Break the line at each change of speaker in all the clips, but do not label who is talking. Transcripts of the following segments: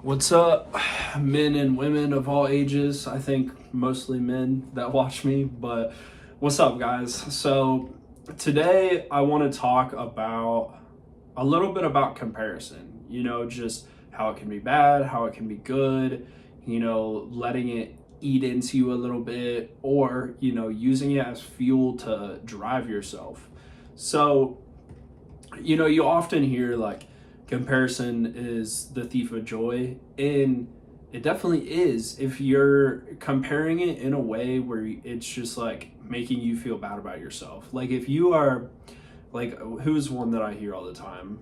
What's up, men and women of all ages? I think mostly men that watch me, but what's up, guys? So, today I want to talk about a little bit about comparison, just how it can be bad, how it can be good, letting it eat into you a little bit, or, using it as fuel to drive yourself. So, you often hear like comparison is the thief of joy, and it definitely is if you're comparing it in a way where it's just like making you feel bad about yourself. Like if you are like, who's one that I hear all the time?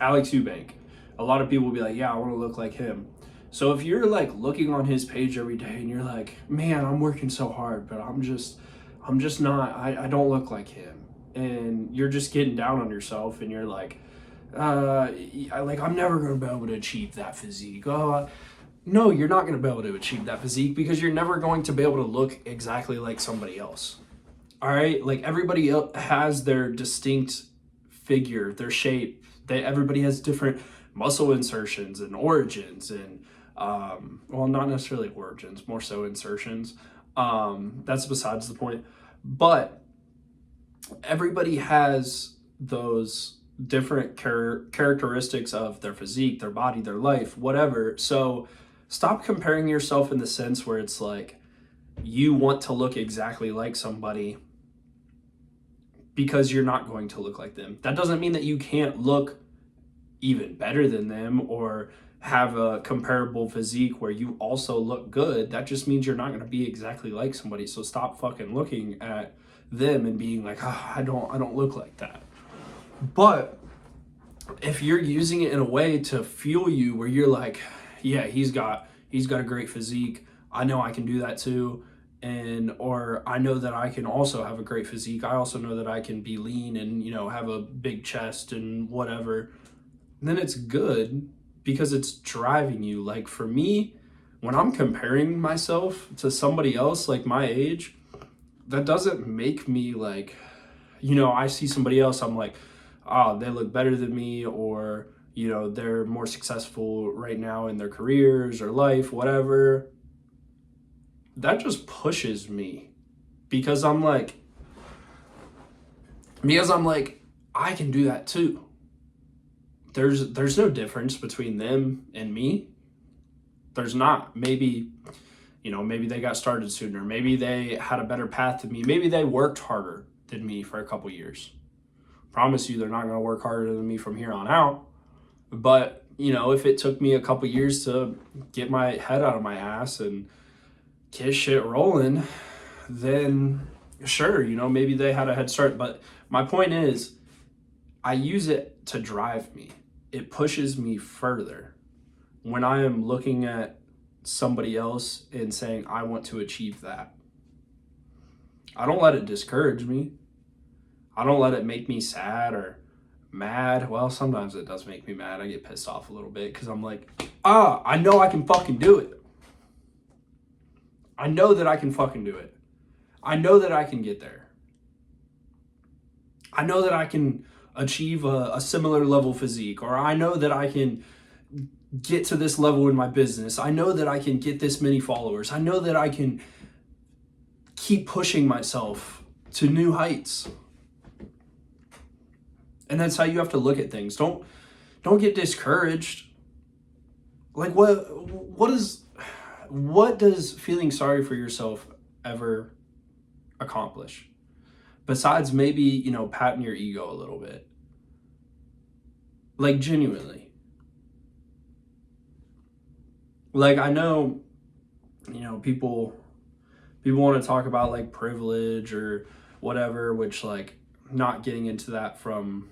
Alex Eubank. A lot of people will be like, yeah, I want to look like him. So if you're like looking on his page every day and you're like, man, I'm working so hard, but I'm just not, I don't look like him. And you're just getting down on yourself and you're like, I'm never going to be able to achieve that physique. No, you're not going to be able to achieve that physique because you're never going to be able to look exactly like somebody else. All right, like everybody else has their distinct figure, their shape. Everybody has different muscle insertions and origins, and well, not necessarily origins, more so insertions. That's besides the point. But everybody has those different characteristics of their physique, their body, their life, whatever. So stop comparing yourself in the sense where it's like you want to look exactly like somebody because you're not going to look like them. That doesn't mean that you can't look even better than them or have a comparable physique where you also look good. That just means you're not going to be exactly like somebody. So stop fucking looking at them and being like, oh, I don't look like that. But if you're using it in a way to fuel you where you're like, yeah, he's got a great physique. I know I can do that too. And or I know that I can also have a great physique. I also know that I can be lean and, have a big chest and whatever. Then it's good because it's driving you. Like for me, when I'm comparing myself to somebody else like my age, that doesn't make me like, I see somebody else, I'm like, oh, they look better than me, or, they're more successful right now in their careers or life, whatever. That just pushes me because I'm like, I can do that too. There's no difference between them and me. There's not. Maybe they got started sooner. Maybe they had a better path than me. Maybe they worked harder than me for a couple years. Promise you they're not going to work harder than me from here on out. But, if it took me a couple years to get my head out of my ass and get shit rolling, then sure, maybe they had a head start. But my point is, I use it to drive me. It pushes me further when I am looking at somebody else and saying, I want to achieve that. I don't let it discourage me. I don't let it make me sad or mad. Well, sometimes it does make me mad. I get pissed off a little bit because I'm like, I know I can fucking do it. I know that I can fucking do it. I know that I can get there. I know that I can achieve a similar level physique, or I know that I can get to this level in my business. I know that I can get this many followers. I know that I can keep pushing myself to new heights. And that's how you have to look at things. Don't get discouraged. Like what does feeling sorry for yourself ever accomplish? Besides maybe, patting your ego a little bit. Like genuinely. Like I know, people want to talk about like privilege or whatever, which like not getting into that from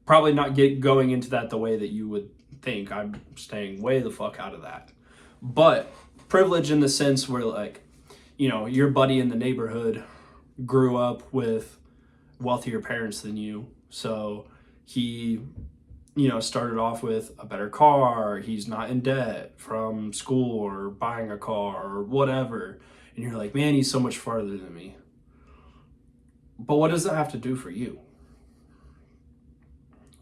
probably not going into that the way that you would think. I'm staying way the fuck out of that. But privilege in the sense where like, your buddy in the neighborhood grew up with wealthier parents than you. So he, started off with a better car. He's not in debt from school or buying a car or whatever. And you're like, man, he's so much farther than me. But what does that have to do for you?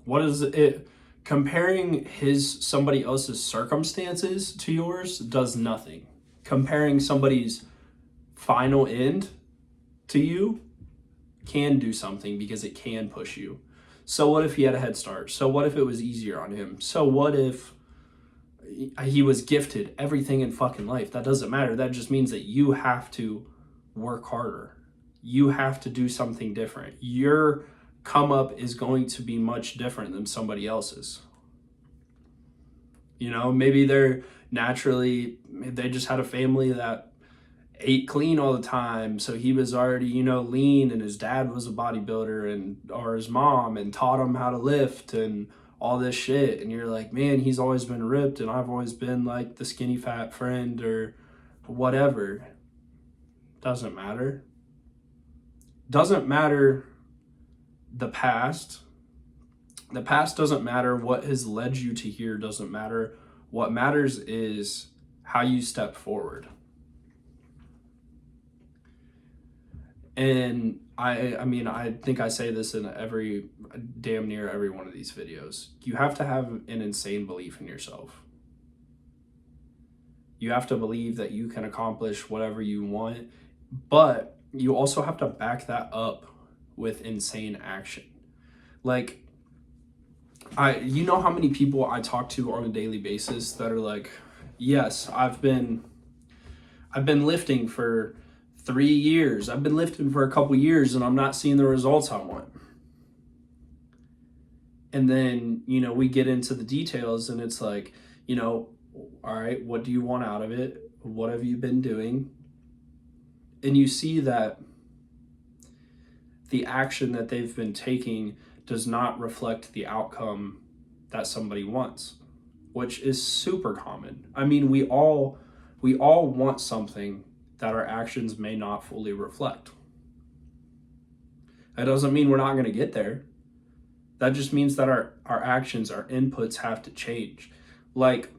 What does it Comparing somebody else's circumstances to yours does nothing. Comparing somebody's final end to you can do something, because it can push you. So what if he had a head start? So what if it was easier on him? So what if he was gifted everything in fucking life? That doesn't matter. That just means that you have to work harder. You have to do something different. Your come up is going to be much different than somebody else's. You know, maybe they just had a family that ate clean all the time, so he was already, lean, and his dad was a bodybuilder, or his mom, and taught him how to lift and all this shit. And you're like, man, he's always been ripped, and I've always been like the skinny fat friend or whatever. Doesn't matter. Doesn't matter the past. The past doesn't matter. What has led you to here doesn't matter. What matters is how you step forward. And I think I say this in damn near every one of these videos. You have to have an insane belief in yourself. You have to believe that you can accomplish whatever you want, but you also have to back that up with insane action. Like, you know how many people I talk to on a daily basis that are like, yes, I've been lifting for 3 years. I've been lifting for a couple years and I'm not seeing the results I want. And then, we get into the details and it's like, all right, what do you want out of it? What have you been doing? And you see that the action that they've been taking does not reflect the outcome that somebody wants, which is super common. I mean, we all want something that our actions may not fully reflect. That doesn't mean we're not going to get there. That just means that our actions, our inputs have to change. Like,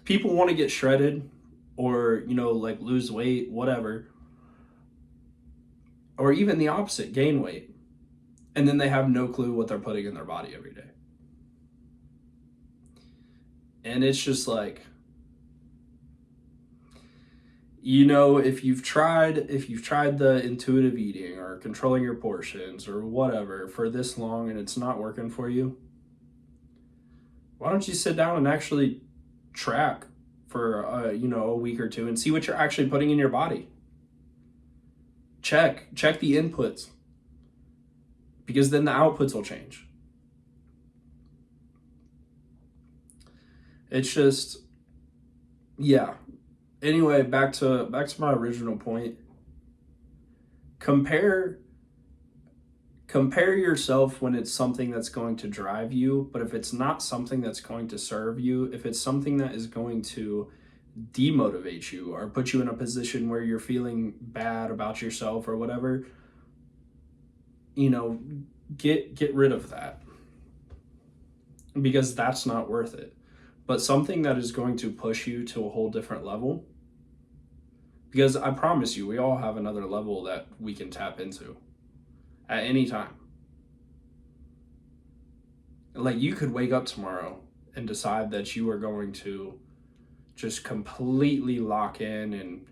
people want to get shredded or, like lose weight, whatever. Or even the opposite, gain weight. And then they have no clue what they're putting in their body every day. And it's just like, if you've tried the intuitive eating or controlling your portions or whatever for this long and it's not working for you, why don't you sit down and actually track for a week or two and see what you're actually putting in your body? Check the inputs, because then the outputs will change. It's just, yeah. Anyway, back to my original point. Compare yourself when it's something that's going to drive you, but if it's not something that's going to serve you, if it's something that is going to demotivate you or put you in a position where you're feeling bad about yourself or whatever, get rid of that, because that's not worth it. But something that is going to push you to a whole different level, because I promise you, we all have another level that we can tap into at any time. Like, you could wake up tomorrow and decide that you are going to just completely lock in and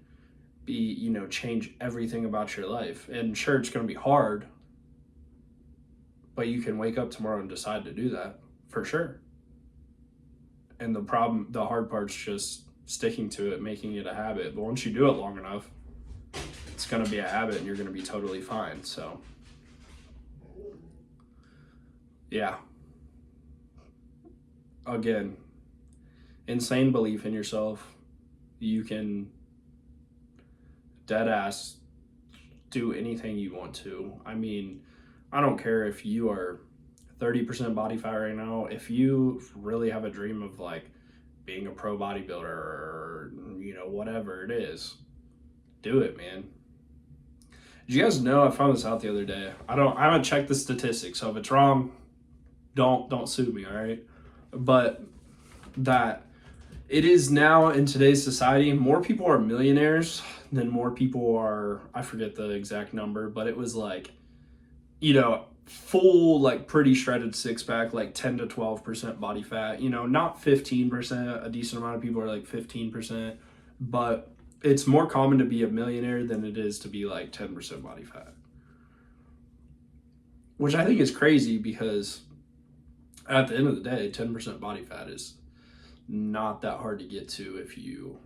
be, change everything about your life. And sure, it's going to be hard, but you can wake up tomorrow and decide to do that for sure. And the hard part's just sticking to it, making it a habit. But once you do it long enough, it's going to be a habit and you're going to be totally fine. So, yeah. Again, insane belief in yourself. You can dead ass do anything you want to. I mean, I don't care if you are 30% body fat right now. If you really have a dream of like being a pro bodybuilder or whatever it is, do it, man. Did you guys know, I found this out the other day? I haven't checked the statistics, so if it's wrong, don't sue me, all right? But that it is now in today's society, more people are millionaires than more people are, I forget the exact number, but it was like, full, like pretty shredded six pack, like 10 to 12% body fat, not 15%. A decent amount of people are like 15%, but it's more common to be a millionaire than it is to be like 10% body fat, which I think is crazy because at the end of the day, 10% body fat is not that hard to get to if you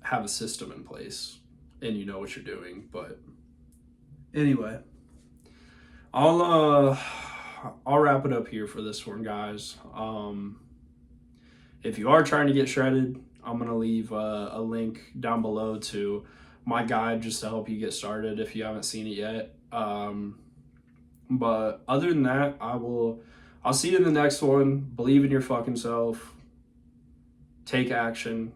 have a system in place and you know what you're doing. But anyway, I'll wrap it up here for this one, guys. If you are trying to get shredded, I'm gonna leave a link down below to my guide just to help you get started if you haven't seen it yet. But other than that, I'll see you in the next one. Believe in your fucking self. Take action.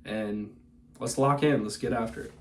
And let's lock in. Let's get after it.